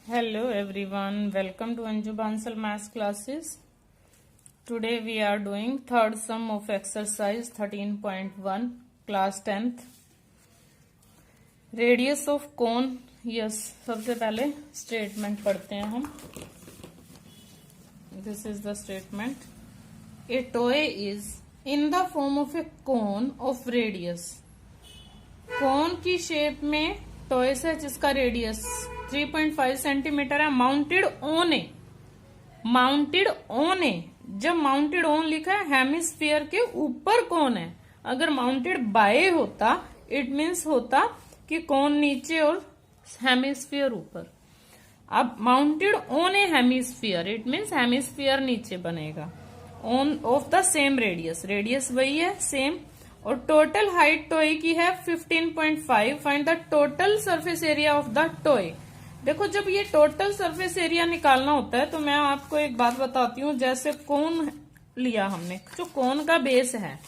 Hello everyone, welcome to Anju Bansal Maths classes. Today we are doing third sum of exercise 13.1 class 10th. Radius of cone. Yes, सबसे पहले statement पढ़ते हैं हम. This is the statement. A toy is in the form of a cone of radius. Cone की shape में toy है जिसका radius 3.5 centimetre है. माउंटेड ऑन ए. जब माउंटेड ऑन लिखा है हेमिस्फीयर के ऊपर कौन है. अगर माउंटेड बाय होता इट मीन्स होता कि कौन नीचे और हेमिस्फीयर ऊपर. अब mounted on A hemisphere it means hemisphere नीचे बनेगा. On off the same radius. Radius वही है सेम. और टोटल हाइट टॉय की है 15.5. Find the total surface area of the toy. देखो जब ये टोटल सरफेस एरिया निकालना होता है तो मैं आपको एक बात बताती हूँ. जैसे कोन लिया हमने, जो कोन का बेस है,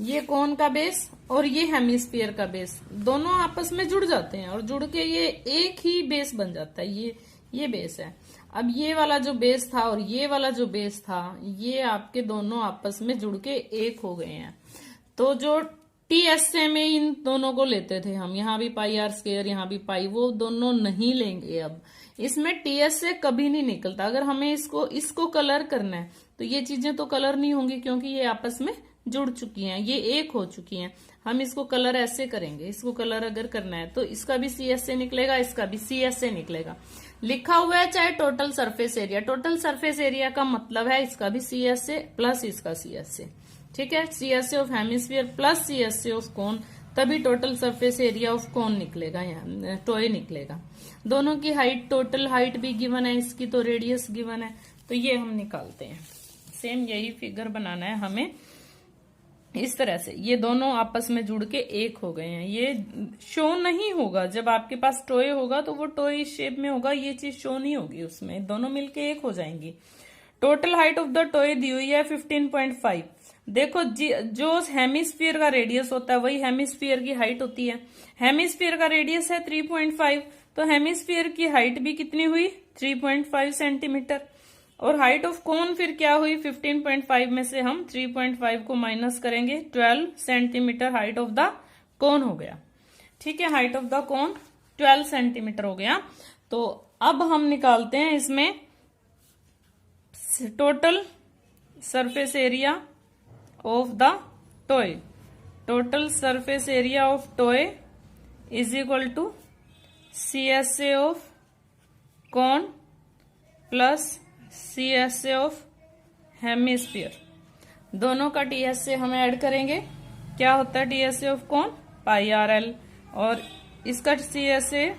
ये कोन का बेस और ये हेमिस्फीयर का बेस दोनों आपस में जुड़ जाते हैं और जुड़ के ये एक ही बेस बन जाता है. ये बेस है. अब ये वाला जो बेस था और ये वाला जो बेस था ये आपके दोनों आपस में जुड़ के एक हो गए हैं. तो जो टीएसए में इन दोनों को लेते थे हम, यहाँ भी पाई आर स्क्वायर यहाँ भी पाई, वो दोनों नहीं लेंगे. अब इसमें टीएसए कभी नहीं निकलता. अगर हमें इसको कलर करना है तो ये चीजें तो कलर नहीं होंगी क्योंकि ये आपस में जुड़ चुकी हैं, ये एक हो चुकी हैं. हम इसको कलर ऐसे करेंगे. इसको कलर अगर करना है तो इसका भी सीएसए निकलेगा, इसका भी सीएसए निकलेगा. लिखा हुआ है चाहे total surface area. Total surface area का मतलब है इसका भी सीएसए प्लस इसका सीएसए. ठीक है, CSA of hemisphere plus CSA of cone, तभी total surface area of cone निकलेगा, यहाँ टॉय निकलेगा. दोनों की हाइट, टोटल हाइट भी गिवन है, इसकी तो रेडियस गिवन है. तो ये हम निकालते हैं. सेम यही फिगर बनाना है हमें इस तरह से. ये दोनों आपस में जुड़ के एक हो गए हैं. ये शो नहीं होगा. जब आपके पास टॉय होगा तो वो टॉय शेप में होगा, ये चीज शो नहीं होगी उसमें. दोनों मिलके एक हो जाएंगी. Total height of the toy दी हुई है 15.5. देखो जो हेमिस्फीयर का रेडियस होता है वही हेमिस्फीयर की हाइट होती है. हेमिस्फीयर का रेडियस है 3.5, तो हेमिस्फीयर की हाइट भी कितनी हुई 3.5 सेंटीमीटर. और हाइट ऑफ कोन फिर क्या हुई 15.5 में से हम 3.5 को माइनस करेंगे, 12 centimetre height of the cone हो गया. ठीक है, height of the cone 12 centimetre हो गया. तो अब हम निकालते हैं इसमें total surface area of the toy. Total surface area of toy is equal to CSA of cone plus CSA of hemisphere. दोनों का TSA हम ऐड करेंगे. क्या होता है TSA of cone? Pi r l. और इसका CSA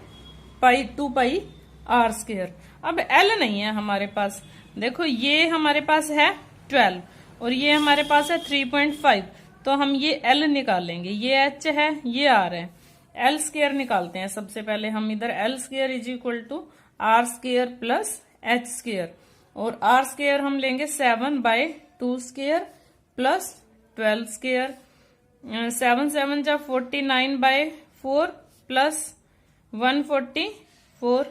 pi 2 pi r square. अब L नहीं है हमारे पास. देखो ये हमारे पास है 12 और ये हमारे पास है 3.5. तो हम ये L निकालेंगे. ये H है, ये R है. L स्क्वायर निकालते हैं सबसे पहले हम इधर. L square is equal to R square plus H square. और R स्क्वायर हम लेंगे 7/2 स्क्वायर प्लस 12 स्क्वायर. 7 जा 49/4 प्लस 144.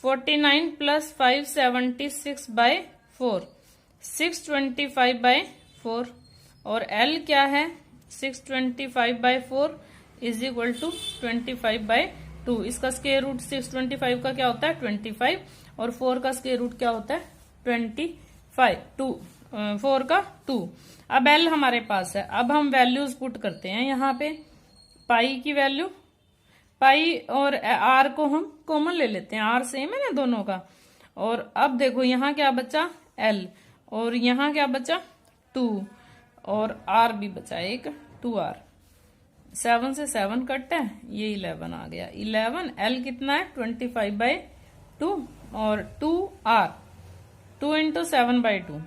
49 प्लस 5 76/4, 625/4. और L क्या है 625/4 इज इक्वल टू 25/2. इसका स्क्वायर रूट 625 का क्या होता है 25 और 4 का स्क्वायर रूट क्या होता है 25. 4 का 2. अब L हमारे पास है. अब हम वैल्यूज पुट करते हैं यहाँ पे. पाई की वैल्यू, पाई और R को हम कॉमन ले लेते हैं. R सेम है ना दोनों का. और अब देखो यहाँ क्या बचा L और यहाँ क्या बचा 2 और R भी बचा एक 2R. 7 से 7 कटता है, ये 11 आ गया. 11 L कितना है 25/2 और 2R 2 into 7/2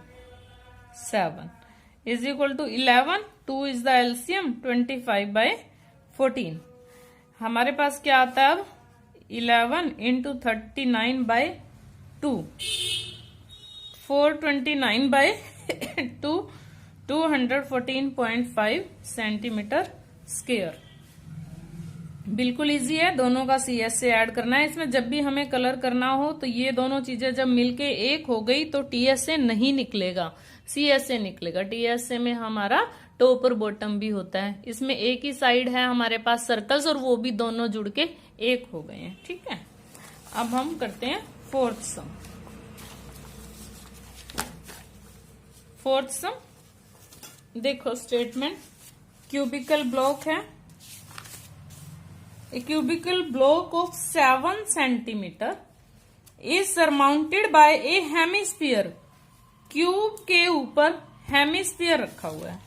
7 is equal to 11. 2 is the LCM 25/14. हमारे पास क्या आता है अब 11 इंटू 39/2 429/2 214.5 सेंटीमीटर स्क्वायर. बिल्कुल इजी है, दोनों का सी एस से ऐड करना है। इसमें जब भी हमें कलर करना हो तो ये दोनों चीजें जब मिलके एक हो गई तो टी एस से नहीं निकलेगा, सी एस से निकलेगा। टी एस से में हमारा टॉप और बॉटम भी होता है। इसमें एक ही साइड है हमारे पास सर्कल्स और वो भी दोनों जुड़ के एक हो गए हैं। ठीक है, अब हम करते हैं फोर्थ सम। फोर्थ सम देखो, स्टेटमेंट क्यूबिकल ब्लॉक है। A cubical block of 7 centimeter is surmounted by a hemisphere. Cube के ऊपर हेमिस्फीयर रखा हुआ है।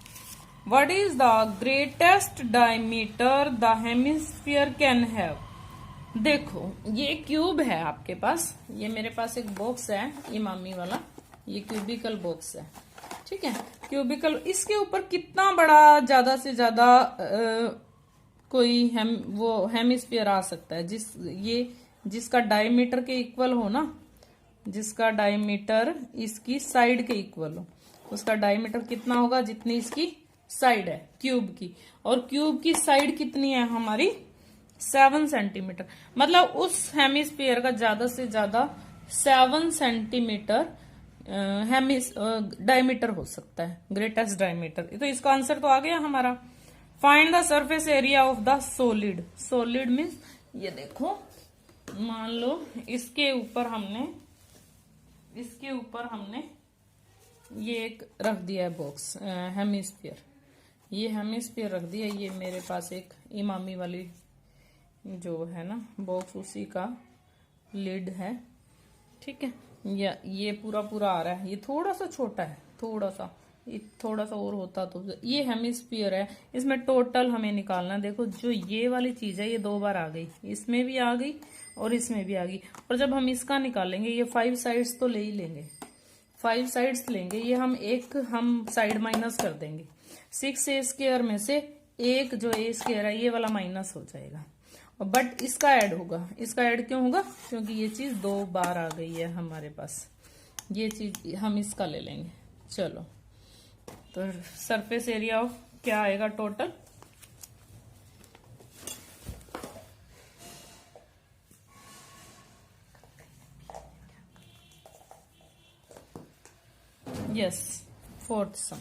What is the greatest diameter the hemisphere can have? देखो, ये क्यूब है आपके पास, ये मेरे पास एक बॉक्स है, ये मामी वाला, ये क्यूबिकल बॉक्स है। ठीक है, क्यूबिकल, इसके ऊपर कितना बड़ा ज्यादा से ज्यादा कोई वो हेमिस्फीयर आ सकता है जिसका डायमीटर के इक्वल हो ना, जिसका डायमीटर इसकी साइड के इक्वल हो। उसका डायमीटर कितना होगा? जितनी इसकी साइड है क्यूब की, और क्यूब की साइड कितनी है हमारी? 7 सेंटीमीटर। मतलब उस हेमिस्फीयर का ज्यादा से ज्यादा 7 सेंटीमीटर डायमीटर हो सकता है, ग्रेटेस्ट डायमीटर। तो इसका आंसर तो आ गया हमारा। Find the surface area of the solid. Solid means ये देखो, मान लो इसके ऊपर हमने ये एक रख दिया है बॉक्स, हेमिस्फीयर। ये हेमिस्फीयर रख दिया, ये मेरे पास एक इमामी वाली जो है ना बॉक्स, उसी का लिड है। ठीक है, ये पूरा आ रहा है। ये थोड़ा सा छोटा है, थोड़ा सा और होता तो। ये हेमिस्फीयर है, इसमें टोटल हमें निकालना। देखो, जो ये वाली चीज है ये 2 बार आ गई, इसमें भी आ गई और इसमें भी आ गई। और जब हम इसका निकालेंगे, ये 5 साइड्स तो ले ही लेंगे, 5 साइड्स लेंगे। ये हम साइड माइनस कर देंगे। 6 ए स्क्वायर में से एक जो ए स्क्वायर है ये वाला माइनस हो जाएगा, और बट इसका ऐड होगा। इसका ऐड क्यों होगा? क्योंकि ये चीज 2 बार आ गई है हमारे पास। ये चीज हम इसका ले लेंगे। चलो, तो सरफेस एरिया ऑफ क्या आएगा टोटल? यस, फोर्थ सम।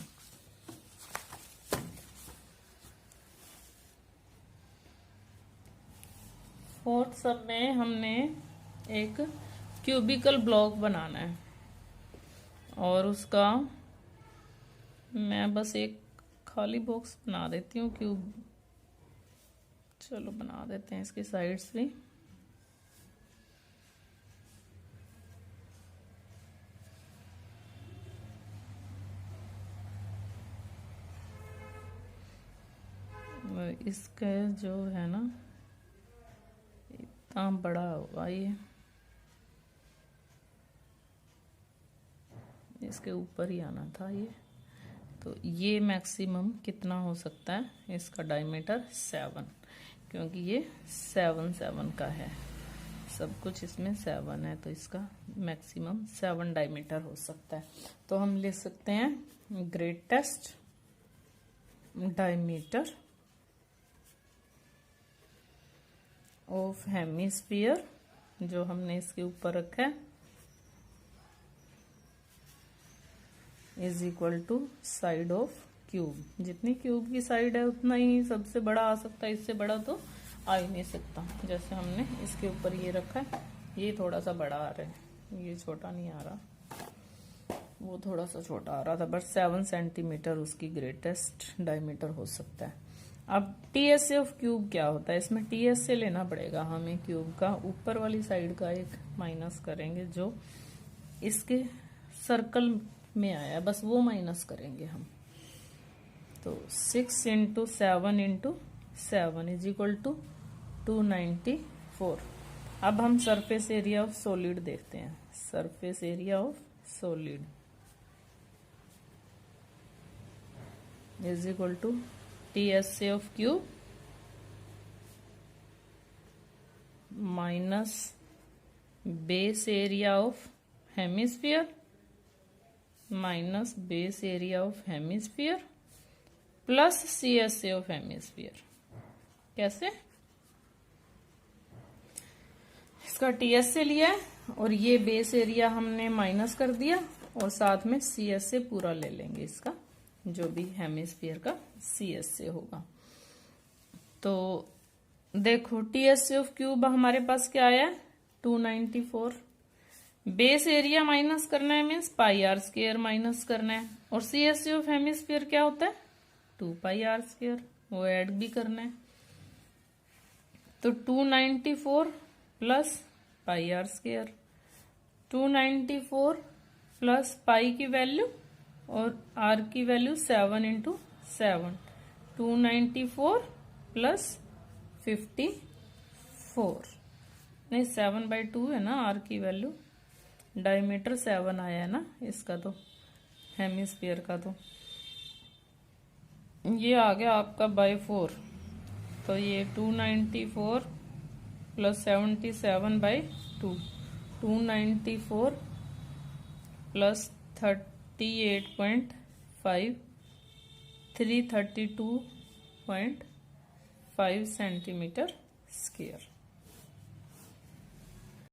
फोर्थ सम में हमने एक क्यूबिकल ब्लॉक बनाना है, और उसका मैं बस एक खाली बॉक्स बना देती हूँ क्यूब। चलो बना देते हैं इसकी साइड्स भी। इसका जो है ना इतना बड़ा होगा, ये इसके ऊपर ही आना था ये। तो ये मैक्सिमम कितना हो सकता है? इसका डायमीटर 7, क्योंकि ये 7 का है, सब कुछ इसमें 7 है, तो इसका मैक्सिमम 7 डायमीटर हो सकता है। तो हम ले सकते हैं ग्रेटेस्ट डायमीटर ऑफ हेमिस्फीयर, जो हमने इसके ऊपर रखा है, is equal to side of cube. जितनी क्यूब की साइड है उतना ही सबसे बड़ा आ सकता है, इससे बड़ा तो आ ही नहीं सकता। जैसे हमने इसके ऊपर ये रखा है, ये थोड़ा सा बड़ा आ रहा है, ये छोटा नहीं आ रहा, वो थोड़ा सा छोटा आ रहा था, बट 7 सेंटीमीटर उसकी ग्रेटेस्ट डायमीटर हो सकता है। अब टीएसए ऑफ क्यूब क्या होता है? इसमें टीएसए लेना पड़ेगा हमें क्यूब का। ऊपर वाली साइड का एक माइनस करेंगे, जो इसके सर्कल में आया, बस वो माइनस करेंगे हम। तो 6 into 7 into 7 is equal to 294। अब हम सरफेस एरिया ऑफ सॉलिड देखते हैं। Surface area of solid is equal to TSA of cube minus base area of hemisphere minus base area of hemisphere plus CSA of hemisphere. कैसे? इसका TS से लिया है और ये बेस एरिया हमने माइनस कर दिया और साथ में सीएस से पूरा ले लेंगे इसका, जो भी हेमिस्फीयर का सीएस से होगा। तो देखो टीएस ऑफ क्यूब हमारे पास क्या आया 294। बेस एरिया माइनस करना है means pi r square minus करना है, और सीएस ऑफ हेमिस्फीयर क्या होता है 2 पाई आर स्क्वायर, वो ऐड भी करना है। तो 294 plus pi r square, 294 plus pi की वैल्यू और आर की वैल्यू 7 इंटू 7, 294 प्लस 54, नहीं 7/2 है ना आर की वैल्यू, डायमीटर 7 आया है ना इसका, तो हेमिस्फीयर का तो ये आ गया आपका बाय 4। तो ये 294 प्लस 77/2, 294 प्लस 38.5, 332.5 सेंटीमीटर स्क्वायर।